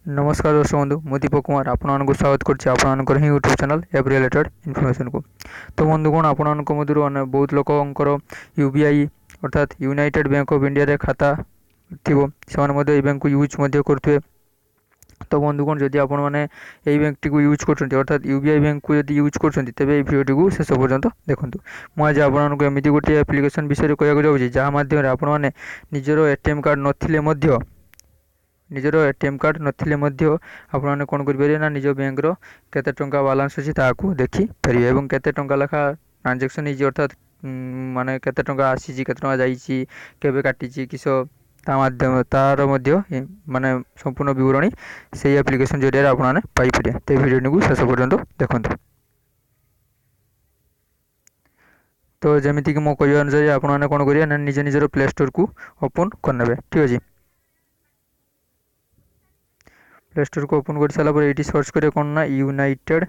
नमस्कार दर्शक बंधु मु दीपक कुमार आपको स्वागत कर YouTube channel app related information को। तो बंधुगण आपण मध्य बहुत लोकंर यूबीआई अर्थात यूनाइटेड बैंक ऑफ इंडिया रे खाता थी से बैंक को यूज करुवे। तो बंधुगण जदि आपण मैंने यही बैंक टी यूज कर अर्थात यूबीआई बैंक को यदि यूज कर तेज भिडियो को शेष पर्यंत देखूँ। मुझे आपको एमती गोटे एप्लिकेशन विषय कहूँ जाऊँगी जहाँ मध्यम आपण मैंने निजर एटीएम कार्ड नथिले निजर एटीएम कार्ड नथिले आपने कौन करेंगे ना निज बैंक केते टंका बालांस अच्छी ताकू देखिपारे और केते टंका लेखा ट्रांजेक्शन हो अर्थात माने केते टंका आसी केते टंका जाइए केबे काटी किस माध्यम तार माने संपूर्ण विवरणी से एप्लिकेशन जरिए आपने पाइपर। तो भिडियो को शेष पर्यंत देखूँ। तो जमीक मो कह अनुसार आपने कौन करेंगे ना निज निजर प्ले स्टोर को ओपन करने ठीक अच्छे। प्ले स्टोर को ओपन कर सारापर ये सर्च करें कौन ना यूनाइटेड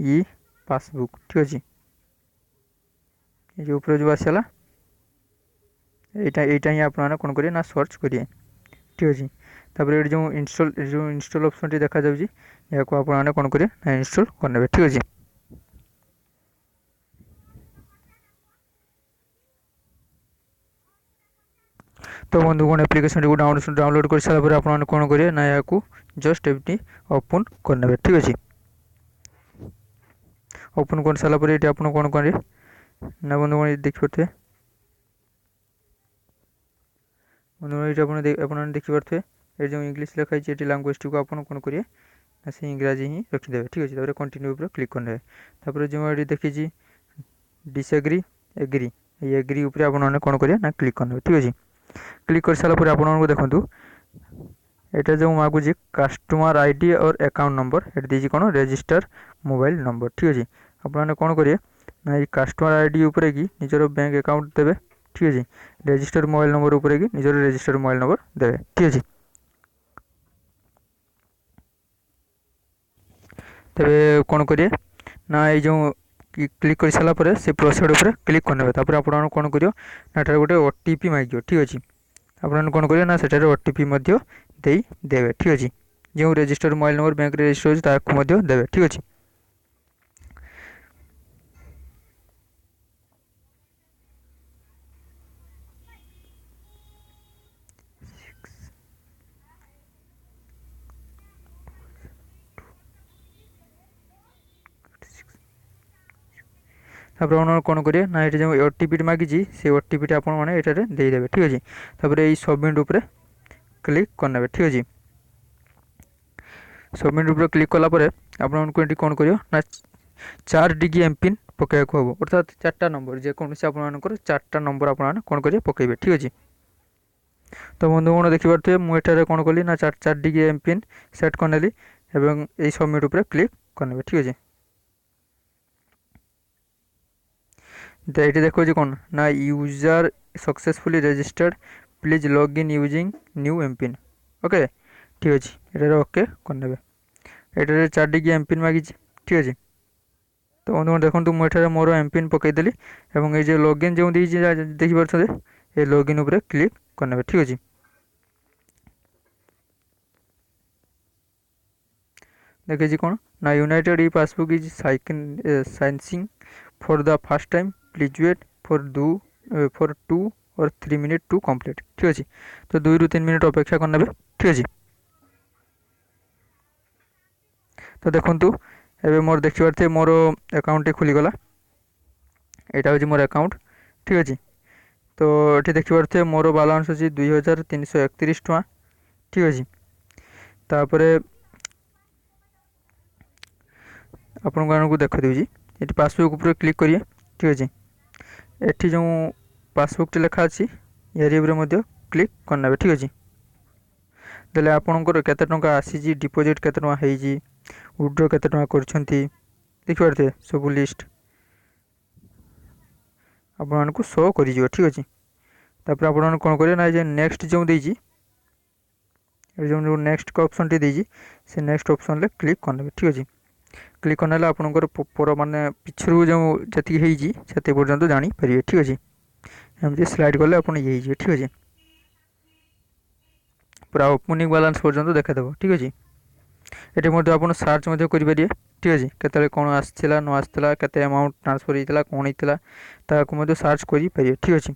ई पासबुक ठीक अच्छे। ये ऊपर जो आसला यहाँ ही आपने कौन करेंगे ना सर्च करेंगे ठीक अच्छे। तापर ये जो इंस्टॉल ऑप्शन टी देखा जाऊँगी यहाँ को आपने कौन करेंगे ना इंस्टॉल करने ठीक अच्छे। तो बंधुगण एप्लिकेशन को डाउनलोड कर सारापर आपने कौन करेंगे ना यहाँ को जस्ट एमती ओपन करने ठीक अच्छे। ओपन कर सारापर ये आप कौन करेंगे ना बंधुगण देखिपे बंधुगण ये आपने देखिपे ये जो इंग्लिश लिखाई ये लांगुएज टी को आप कौन करेंगे ना से इंग्राजी ही रखिदे ठीक अच्छे। तापर कंटिन्यू पर क्लिक करने जो ये देखी डिसएग्री एग्री ये एग्री उपर आपने कौन करेंगे ना क्लिक करने ठीक अच्छे। क्लिक कर सारापर आपको देखूँ ये जो मागुच कस्टमर आईडी और अकाउंट नंबर ये दीजिए कौन रजिस्टर मोबाइल नंबर ठीक अच्छे। आपने कौन करेंगे ना ये कस्टमर आईडी उपरे की निजर बैंक अकाउंट देवे ठीक अच्छे। रजिस्टर मोबाइल नंबर उपरे की निजर रजिस्टर मोबाइल नंबर देवे ठीक अच्छे। तेरे कौन करेंगे ना ये जो क्लिक कर सारापर से प्रोसीड उपर क्लिक करने तापर आप कौन करियो ना गोटे ओटीपी मांगो ठीक अच्छे। आपने कौन करेंगे ना से ओटीपी देवे ठीक अच्छे। जो register mobile number bank register होता देवे ठीक अच्छे। तापर कौन करेंगे ना ये जो ओटीपी मांगी से ओटीपी आपने ये देदेवे ठीक अच्छे। तापर ये सबमिट उपर क्लिक करने ठीक अच्छे। सबमिट उपर क्लिक कलापर आपको ये कौन कर ना 4 डिग्री एमपिन पकड़ा हम अर्थात 4टा नंबर जेकोसी आपर 4टा नंबर आपने कौन करेंगे पकड़े ठीक अच्छे। तो बंधुगण देखिपे मुझे कौन कली ना 4 डिग्री एमपिन सेट करनेली और ये सबमिट उपर क्लिक करने ठीक अच्छे। तो ये देखो कौन ना user successfully registered please log in using new MPIN okay ठीक अच्छे। ये ओके करने ये 4 डिग्री एमपिन मांगी ठीक अच्छे। तो बंधुगण देखो मुझे मोर एमपिन पकईदेली और ये लॉगिन जो देखिपे ये लॉगिन उपर क्लिक करने ठीक अच्छे। देखिए कौन ना united e passbook is signing for the first time please wait for 2 और 3 मिनट टू कंप्लीट ठीक अच्छे। तो 2 ରୁ 3 मिनट अपेक्षा करने ठीक अच्छे। तो देखु एवं मोर देखिए मोर अकाउंट खुलीगला यहाँ हूँ मोर अकाउंट ठीक अच्छे। तो ये देखिए मोर बालांस अच्छी 2331 टଙ୍କା ठीक अच्छे। तापर आपको देखा दूँ ये पासबुक उपर क्लिक करिए ठीक अच्छे। ये जो पासबुक टी लिखा अच्छी यार क्लिक करने ठीक अच्छे। देले आपणकर केते टंका आसी डिपोजिट केते टंका होइजी विड्रॉ केते टंका करछंती देखिपारे सब लिस्ट आपको शो कर ठीक अच्छे। तापर आप कौन करेंगे ना ये नेक्स्ट जो देजी जो नेक्स्ट का ऑप्शन टी देजी से नेक्स्ट ऑप्शन ले क्लिक करने ठीक अच्छे। क्लिक करने आपणकर पर माने पिछरू जो जी से पर्यंत जानीपर ठीक अच्छे। एमती स्लाइड कले आप ये ठीक अच्छे। पूरा ओपनिंग बैलेंस पर्यंत देखादेव। ठीक अच्छे ये आप सार्च करेंगे। ठीक अच्छे केत कौन आसला न आसला केते अमाउंट ट्रांसफर होता कौन होता सार्च करेंगे। ठीक अच्छे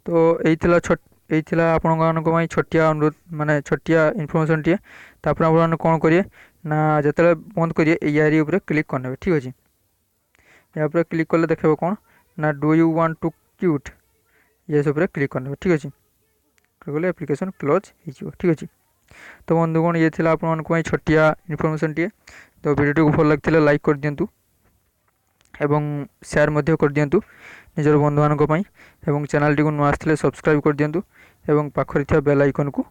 तो यही आपण छोटिया अनुरोध माने छोटिया इनफर्मेशन टे तापर आप कौन करेंगे ना जो बंद करेंगे यारी ऊपर क्लिक करने। ठीक अच्छे यहाँ क्लिक कले देखे कौन ना do you want to cute ये सब क्लिक करने। ठीक अच्छे गले एप्लिकेशन क्लोज हो। ठीक अच्छे तो बंधुगण ये थी आप छोटिया इनफर्मेशन टे तो वीडियो को भल लगे लाइक कर दिंतु एवं शेयर कर दिंतु निजर बंधु मानी एवं चैनल टी को नुआ आसले सब्सक्राइब कर दिंतु एवं पाखरे थिया बेल आइकन को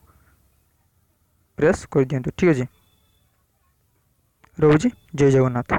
प्रेस कर दिंतु। ठीक अच्छे रोजी जय जगन्नाथ।